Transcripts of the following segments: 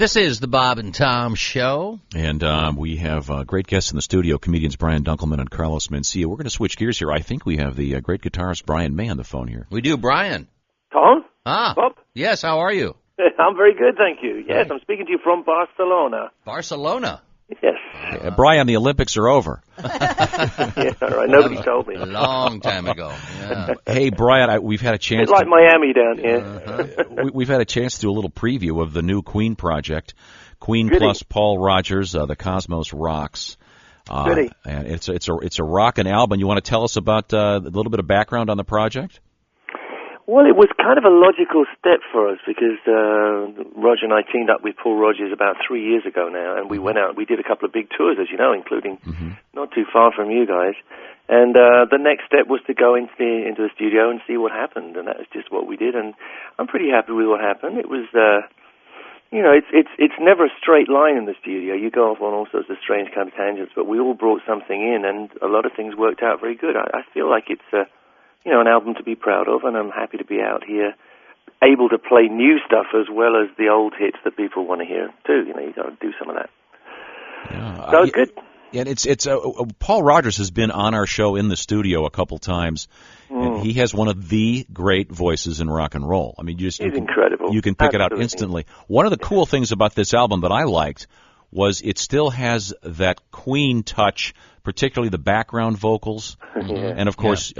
This is the Bob and Tom Show. And we have great guests in the studio, comedians Brian Dunkelman and Carlos Mencia. We're going to switch gears here. I think we have the great guitarist Brian May on the phone here. We do, Brian. Tom? Bob? Yes, how are you? I'm very good, thank you. Yes, I'm speaking to you from Barcelona. Barcelona? Yes. Brian, the Olympics are over. Yeah, all right. Nobody told me. A long time ago. Yeah. Hey, Brian, we've had a chance. It's like Miami down here. We've had a chance to do a little preview of the new Queen project, Queen Goody. plus Paul Rodgers, The Cosmos Rocks. Goody. And it's a rockin' album. You want to tell us about a little bit of background on the project? Well, it was kind of a logical step for us because Roger and I teamed up with Paul Rodgers about 3 years ago now, and we went out. We did a couple of big tours, as you know, including not too far from you guys. And the next step was to go into the studio and see what happened, and that was just what we did. And I'm pretty happy with what happened. It was, it's never a straight line in the studio. You go off on all sorts of strange kind of tangents, but we all brought something in, and a lot of things worked out very good. I feel like it's an album to be proud of, and I'm happy to be out here able to play new stuff as well as the old hits that people want to hear, too. You got to do some of that. Yeah. So it's good. Yeah, it's Paul Rodgers has been on our show in the studio a couple times, and he has one of the great voices in rock and roll. I mean, He's incredible. You can pick Absolutely. it out instantly. One of the cool things about this album that I liked was it still has that Queen touch, particularly the background vocals, and of course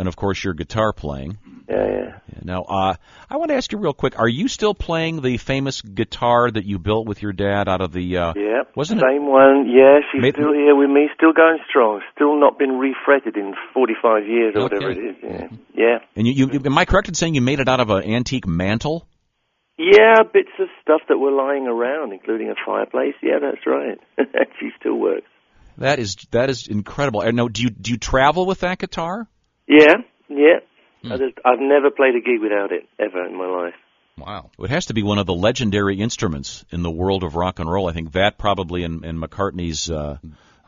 your guitar playing. Yeah. Now, I want to ask you real quick: are you still playing the famous guitar that you built with your dad out of the? Yeah, wasn't it? Same one. Yeah, she's still here with me, still going strong, still not been refretted in 45 years or whatever it is. Yeah. And you, am I correct in saying you made it out of an antique mantle? Yeah, bits of stuff that were lying around, including a fireplace. Yeah, that's right. She still works. That is incredible. Now, do you travel with that guitar? Yeah. I've never played a gig without it ever in my life. Wow. It has to be one of the legendary instruments in the world of rock and roll. I think that probably in McCartney's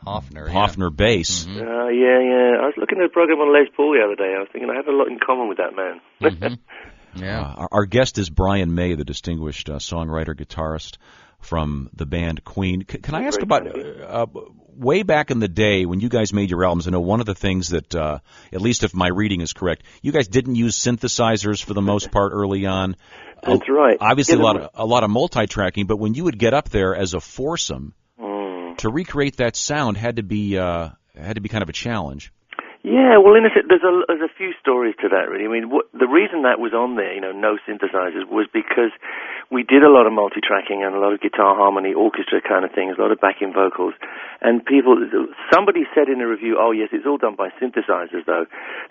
Hofner bass. Yeah. I was looking at a program on Les Paul the other day. I was thinking I have a lot in common with that man. Yeah. Our guest is Brian May, the distinguished songwriter, guitarist from the band Queen. Can I ask about way back in the day when you guys made your albums? I know one of the things that, at least if my reading is correct, you guys didn't use synthesizers for the most part early on. That's right. Obviously, a lot of multi-tracking, but when you would get up there as a foursome, to recreate that sound had to be kind of a challenge. Yeah, well, there's a few stories to that, really. I mean, the reason that was on there, no synthesizers, was because we did a lot of multi-tracking and a lot of guitar harmony, orchestra kind of things, a lot of backing vocals. And somebody said in a review, oh, yes, it's all done by synthesizers, though.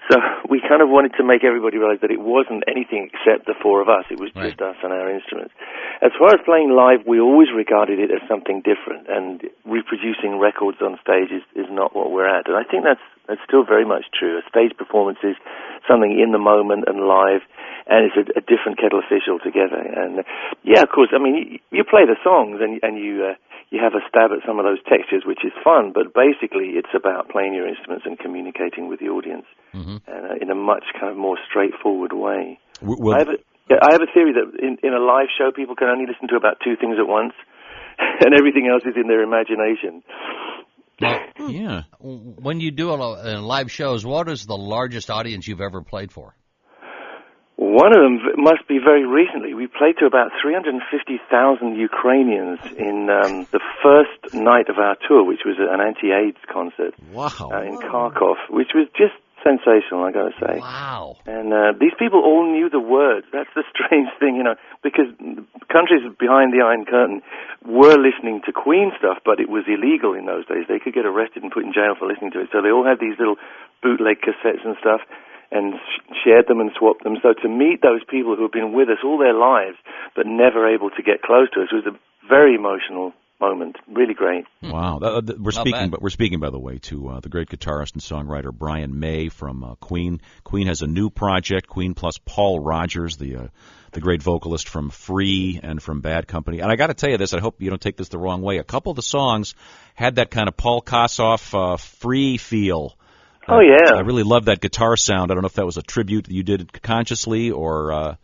So we kind of wanted to make everybody realize that it wasn't anything except the four of us. It was just us and our instruments. As far as playing live, we always regarded it as something different, and reproducing records on stage is not what we're at. And I think that's still very much true. A stage performance is something in the moment and live, and it's a different kettle of fish altogether. And yeah, of course, I mean, you play the songs and you have a stab at some of those textures, which is fun, but basically it's about playing your instruments and communicating with the audience in a much kind of more straightforward way. I have a theory that in a live show, people can only listen to about two things at once, and everything else is in their imagination. Yeah. When you do live shows, what is the largest audience you've ever played for? One of them must be very recently. We played to about 350,000 Ukrainians in the first night of our tour, which was an anti-AIDS concert. Wow. In Kharkov, which was just sensational, I got to say. Wow. And these people all knew the words. That's the strange thing, because countries behind the Iron Curtain were listening to Queen stuff, but it was illegal in those days. They could get arrested and put in jail for listening to it. So they all had these little bootleg cassettes and stuff and shared them and swapped them. So to meet those people who have been with us all their lives but never able to get close to us was a very emotional moment. Really great. Wow. We're speaking, by the way, to the great guitarist and songwriter Brian May from Queen. Queen has a new project, Queen plus Paul Rodgers, the great vocalist from Free and from Bad Company. And I got to tell you this, I hope you don't take this the wrong way. A couple of the songs had that kind of Paul Kossoff Free feel. Oh, yeah. I really love that guitar sound. I don't know if that was a tribute that you did consciously or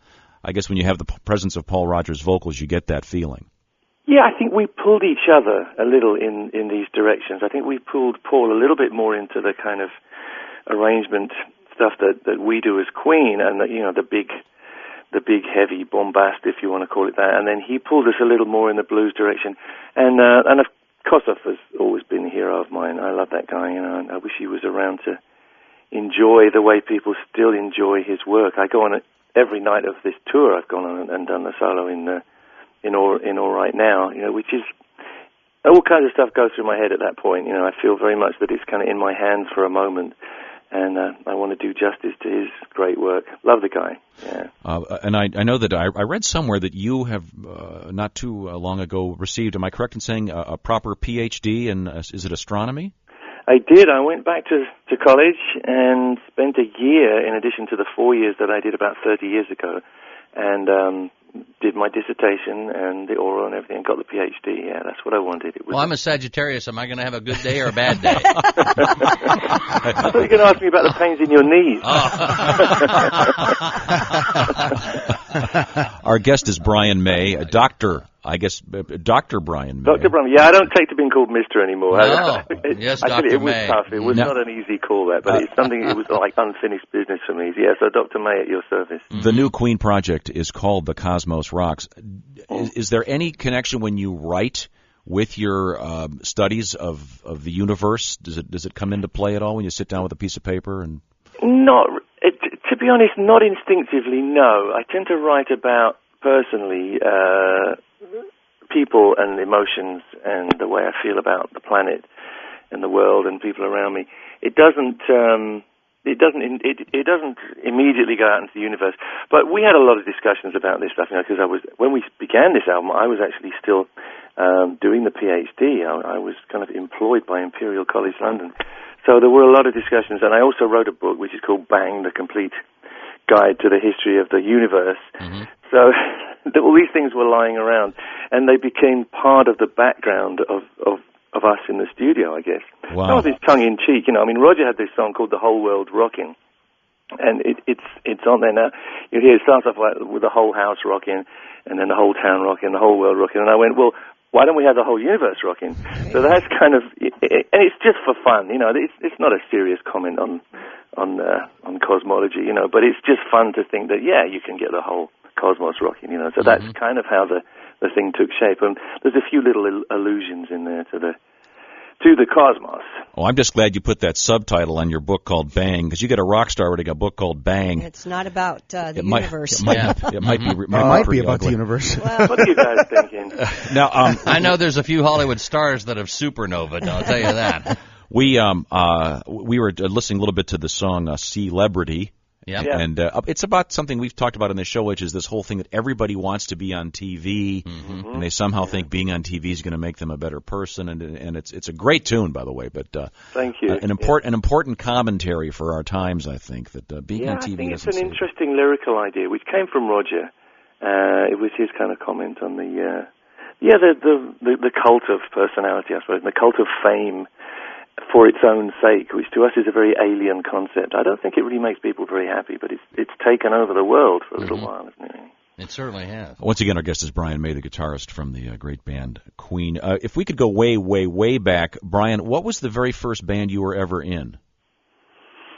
I guess when you have the presence of Paul Rodgers' vocals, you get that feeling. Yeah, I think we pulled each other a little in these directions. I think we pulled Paul a little bit more into the kind of arrangement stuff that we do as Queen, and the big heavy bombast, if you want to call it that. And then he pulled us a little more in the blues direction. And of Kossoff has always been a hero of mine. I love that guy, and I wish he was around to enjoy the way people still enjoy his work. I go on every night of this tour. I've gone on and done the solo in All Right Now, which is all kinds of stuff goes through my head at that point. I feel very much that it's kind of in my hands for a moment, and I want to do justice to his great work. Love the guy. Yeah. And I know that I read somewhere that you have not too long ago received. Am I correct in saying a proper PhD in is it astronomy? I did. I went back to college and spent a year in addition to the 4 years that I did about 30 years ago, and did my dissertation and the oral and everything, and got the PhD. Yeah, that's what I wanted. Well, I'm a Sagittarius. Am I going to have a good day or a bad day? I thought you were going to ask me about the pains in your knees. Our guest is Brian May, a doctor. I guess Dr. Brian May. Dr. Brian, yeah, I don't take to being called Mr. anymore. No. Yes, Dr. It was May. tough. It was not an easy call, that, but it's something, it was like unfinished business for me. Yeah, so Dr. May at your service. The new Queen project is called The Cosmos Rocks. Is there any connection when you write with your studies of the universe? Does it come into play at all when you sit down with a piece of paper? And to be honest, not instinctively, no. I tend to write about, personally, people and emotions and the way I feel about the planet and the world and people around me. It doesn't immediately go out into the universe. But we had a lot of discussions about this stuff, because when we began this album, I was actually still doing the PhD. I was kind of employed by Imperial College London. So there were a lot of discussions, and I also wrote a book which is called Bang, the Complete Guide to the History of the Universe. Mm-hmm. So all these things were lying around, and they became part of the background of us in the studio, I guess. Wow. Some of it's tongue-in-cheek, Roger had this song called The Whole World Rockin', and it's on there now. You hear it starts off with the whole house rocking, and then the whole town rocking, the whole world rocking, and I went, well, why don't we have the whole universe rocking? So that's kind of, and it's just for fun, it's not a serious comment on cosmology, but it's just fun to think that, yeah, you can get the whole cosmos rocking, so that's kind of how the thing took shape. And there's a few little allusions in there to the cosmos. Oh, I'm just glad you put that subtitle on your book called Bang, because you get a rock star writing a book called Bang. It's not about the universe. It might be about the universe. Well, what are you guys thinking? Now, I know there's a few Hollywood stars that have supernovaed, I'll tell you that. We were listening a little bit to the song Celebrity. Yep. Yeah. And it's about something we've talked about on this show, which is this whole thing that everybody wants to be on TV, and they somehow think being on TV is going to make them a better person. And it's a great tune, by the way. But thank you. An important commentary for our times, I think, that being on TV. I think it's an interesting lyrical idea, which came from Roger. It was his kind of comment on the cult of personality, I suppose, and the cult of fame for its own sake, which to us is a very alien concept. I don't think it really makes people very happy, but it's taken over the world for a little while, hasn't it? It certainly has. Once again, our guest is Brian May, the guitarist from the great band Queen. If we could go way, way, way back, Brian, what was the very first band you were ever in?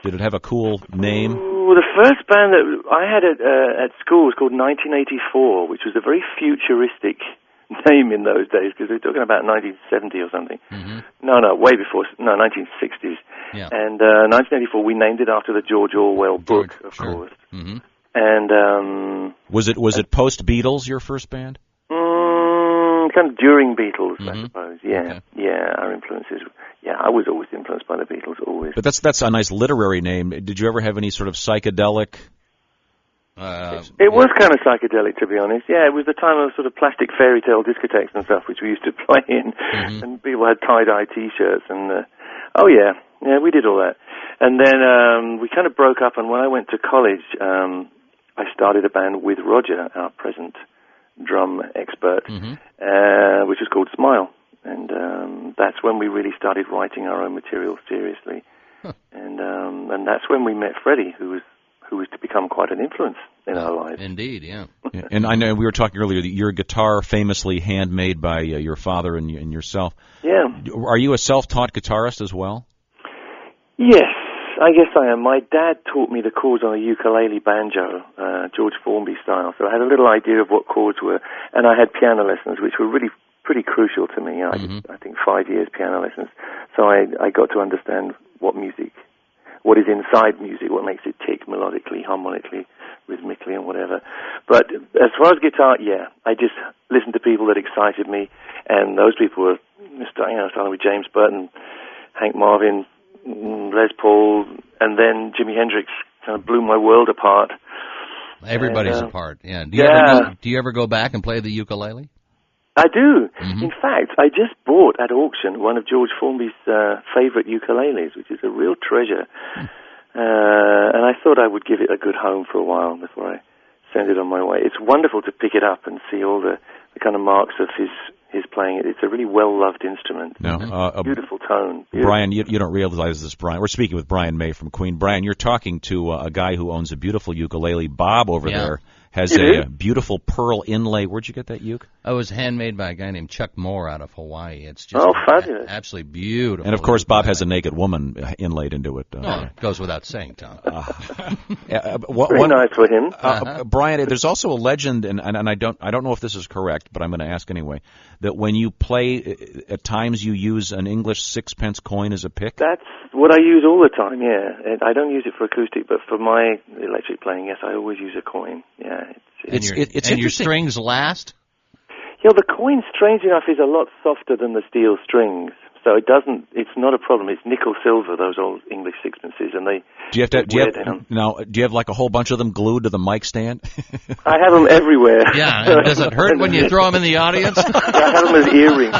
Did it have a cool name? Ooh, the first band that I had at school was called 1984, which was a very futuristic name in those days, because we're talking about 1970 or something. Mm-hmm. No, way before. No, 1960s. Yeah. And 1984, we named it after the George Orwell book, of course. Mm-hmm. And was it post Beatles, your first band? Kind of during Beatles, I suppose. Yeah, okay. Yeah. Our influences. Yeah, I was always influenced by the Beatles, always. But that's a nice literary name. Did you ever have any sort of psychedelic? It was kind of psychedelic, to be honest. Yeah, it was the time of sort of plastic fairy tale discotheques and stuff, which we used to play in, and people had tie-dye T-shirts, and we did all that. And then we kind of broke up, and when I went to college, I started a band with Roger, our present drum expert, which was called Smile, and that's when we really started writing our own material seriously, and that's when we met Freddie, who was to become quite an influence in our lives. Indeed, yeah. And I know we were talking earlier that your guitar famously handmade by your father and yourself. Yeah. Are you a self-taught guitarist as well? Yes, I guess I am. My dad taught me the chords on a ukulele banjo, George Formby style, so I had a little idea of what chords were, and I had piano lessons, which were really pretty crucial to me. I think 5 years piano lessons, so I got to understand what is inside music, what makes it tick melodically, harmonically, rhythmically, and whatever. But as far as guitar, I just listened to people that excited me, and those people were, starting with James Burton, Hank Marvin, Les Paul, and then Jimi Hendrix kind of blew my world apart. Everybody's apart, yeah. Do you ever go back and play the ukulele? I do. In fact, I just bought at auction one of George Formby's favorite ukuleles, which is a real treasure. And I thought I would give it a good home for a while before I send it on my way. It's wonderful to pick it up and see all the kind of marks of his playing it. It's a really well-loved instrument. Beautiful tone. Beautiful. Brian, you don't realize this, Brian. We're speaking with Brian May from Queen. Brian, you're talking to a guy who owns a beautiful ukulele. Bob over there has a beautiful pearl inlay. Where'd you get that uke? It was handmade by a guy named Chuck Moore out of Hawaii. It's just fabulous. Absolutely beautiful. And, of course, Bob has a naked woman inlaid into it. It goes without saying, Tom. Very nice for him. Brian, there's also a legend, and I don't know if this is correct, but I'm going to ask anyway, that when you play, at times you use an English sixpence coin as a pick? That's what I use all the time, yeah. And I don't use it for acoustic, but for my electric playing, yes, I always use a coin, yeah. It's your strings last? Yeah, the coin, strange enough, is a lot softer than the steel strings. So it's not a problem. It's nickel silver, those old English sixpences, and they. Do you have like a whole bunch of them glued to the mic stand? I have them everywhere. Yeah, and does it hurt when you throw them in the audience? I have them as earrings.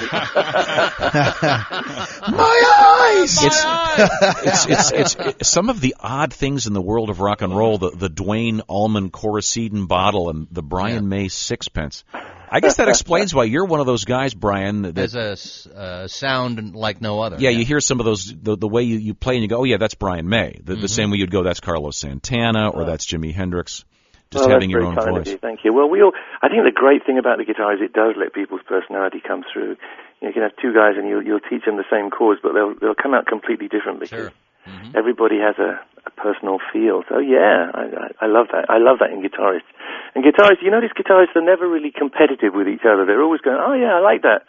My eyes! It's some of the odd things in the world of rock and roll. The Dwayne Allman Coricidin bottle and the Brian May sixpence. I guess that explains why you're one of those guys, Brian. That has a sound like no other. Yeah, you hear some of those, the way you play and you go, oh, yeah, that's Brian May. The same way you'd go, that's Carlos Santana or that's Jimi Hendrix. Just having your own voice. You. Thank you. Well, I think the great thing about the guitar is it does let people's personality come through. You can have two guys and you'll teach them the same chords, but they'll come out completely different because everybody has a personal feel. So, I love that. I love that in guitarists. And guitarists, you notice guitarists are never really competitive with each other. They're always going, oh, yeah, I like that,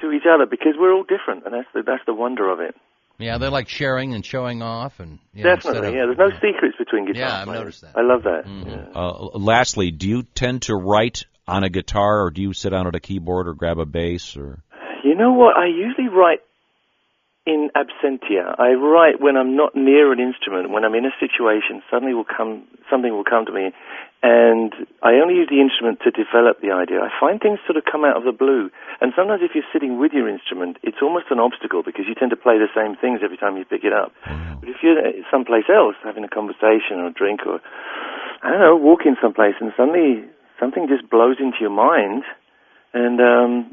to each other, because we're all different, and that's the wonder of it. Yeah, they like sharing and showing off. And definitely, there's no secrets between guitars. Yeah, I've noticed that. I love that. Lastly, do you tend to write on a guitar, or do you sit down at a keyboard or grab a bass? Or You know what? I usually write in absentia. I write when I'm not near an instrument. When I'm in a situation, something will come to me, and I only use the instrument to develop the idea. I find things sort of come out of the blue, and sometimes if you're sitting with your instrument, it's almost an obstacle because you tend to play the same things every time you pick it up. But if you're someplace else, having a conversation or a drink or, I don't know, walking someplace, and suddenly something just blows into your mind, and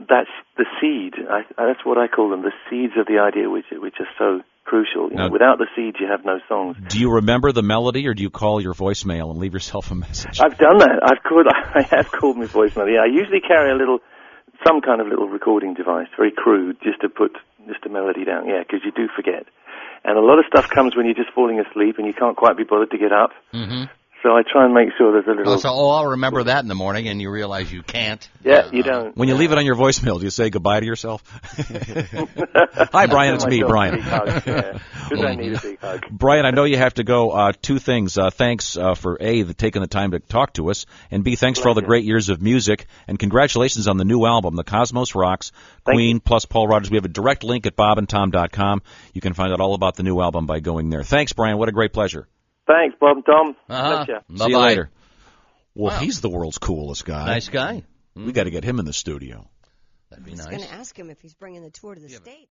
that's the seed. That's what I call them, the seeds of the idea, which are so crucial. Now, without the seeds, you have no songs. Do you remember the melody, or do you call your voicemail and leave yourself a message? I've done that. I have called my voicemail. Yeah, I usually carry some kind of little recording device, very crude, just to put a melody down. Yeah, because you do forget, and a lot of stuff comes when you're just falling asleep and you can't quite be bothered to get up. So I try and make sure there's a little... I'll remember that in the morning, and you realize you can't. Yeah, you don't. When you leave it on your voicemail, do you say goodbye to yourself? Hi, Brian, it's me, Brian. Because I need a big hug. Brian, I know you have to go. Two things. Thanks for, A, taking the time to talk to us, and B, thanks for all the great years of music, and congratulations on the new album, The Cosmos Rocks, Queen plus Paul Rodgers. We have a direct link at bobandtom.com. You can find out all about the new album by going there. Thanks, Brian. What a great pleasure. Thanks, Bob and Tom. Bye-bye. See you later. Well, he's the world's coolest guy. Nice guy. We got to get him in the studio. That'd be nice. I was going to ask him if he's bringing the tour to the States.